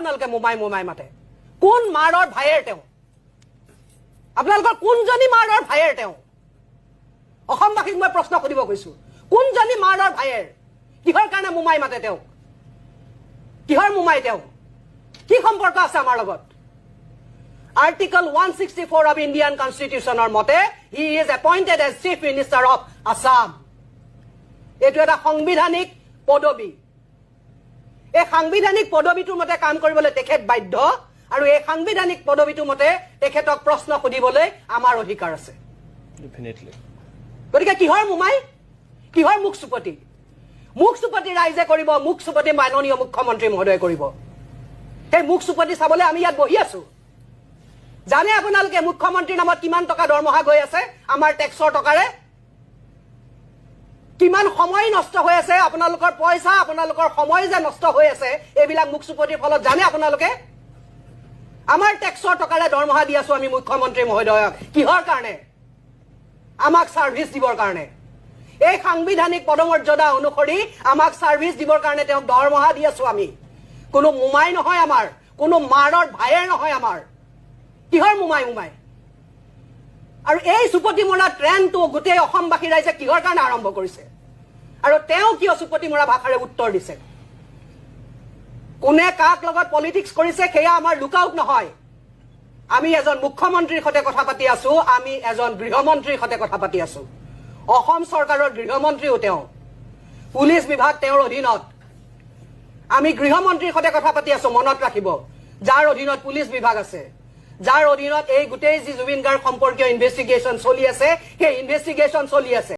আপোনালোকে মোমাই মোমাই মাতে কোন মাৰৰ ভাইয়েৰ তেওঁ আপোনালোকৰ কোনজনী মাৰৰ ভাইয়েৰ তেওঁ অসমবাসীক মই প্ৰশ্ন সুধিব কৈছো কোনজনী মাৰৰ ভাইয়েৰ কিহৰ কাৰণে মোমাই মাতে তেওঁ কিহৰ মোমাই তেওঁ কি সম্পৰ্ক আছে আমাৰ লগত Article 164 of Indian Constitution or mote, he is appointed as Chief Minister of Assam. Etu eta সংবিধানিক পদবী এই সাংবিধানিক পদবীটোৰ মতে কাম কৰিবলৈ তেখেত বাধ্য আৰু এই সাংবিধানিক পদবীটোৰ মতে তেখেতক প্ৰশ্ন সুধিবলৈ আমাৰ অধিকাৰ আছে ডেফিনেটলি গতিকে কিহৰ মোমাই কিহৰ মুখচুপতি ৰাইজে কৰিব মুখচুপতি মাননীয় মুখ্যমন্ত্ৰী মহোদয় কৰিব সেই মুখচুপতি চাবলৈ আমি ইয়াত বহি আছো জানে আপোনালোকে মুখ্যমন্ত্ৰীৰ নামত কিমান টকা দৰমহা গৈ আছে আমাৰ টেক্সৰ টকাৰে কিমান সময় নষ্ট হৈ আছে আপোনালোকৰ পইচা আপোনালোকৰ সময় যে নষ্ট হৈ আছে এইবিলাক মুখচুপতিৰ ফলত জানে আপোনালোকে আমাৰ টেক্সৰ টকাৰে দৰমহা দি আছো আমি মুখ্যমন্ত্ৰী মহোদয়ক কিহৰ কাৰণে আমাক সাৰ্ভিস দিবৰ কাৰণে এই সাংবিধানিক পদমৰ্যাদা অনুসৰি আমাক সাৰ্ভিস দিবৰ কাৰণে তেওঁক দৰমহা দি আছো আমি কোনো মোমাই নহয় আমাৰ কোনো মাৰৰ ভাইয়েৰ নহয় আমাৰ কিহৰ মোমাই আৰু এই সুপতি মৰা ট্ৰেণ্ডটো গোটেই অসমবাসী ৰাইজে কিহৰ কাৰণে আৰম্ভ কৰিছে আৰু তেওঁ কিয় সুপতি মৰা ভাষাৰে উত্তৰ দিছে কোনে কাক লগত পলিটিক্স কৰিছে সেয়া আমাৰ লুকআউট নহয় আমি এজন মুখ্যমন্ত্ৰীৰ সৈতে কথা পাতি আছো আমি এজন গৃহমন্ত্ৰীৰ সৈতে কথা পাতি আছো অসম চৰকাৰৰ গৃহমন্ত্ৰীও তেওঁ পুলিচ বিভাগ তেওঁৰ অধীনত আমি গৃহমন্ত্ৰীৰ সৈতে কথা পাতি আছো মনত ৰাখিব যাৰ অধীনত পুলিচ বিভাগ আছে যাৰ অধীনত এই গোটেই যি জুবিন গাৰ্গ সম্পৰ্কীয় ইনভেষ্টিগেশ্যন চলি আছে সেই ইনভেষ্টিগেশ্যন চলি আছে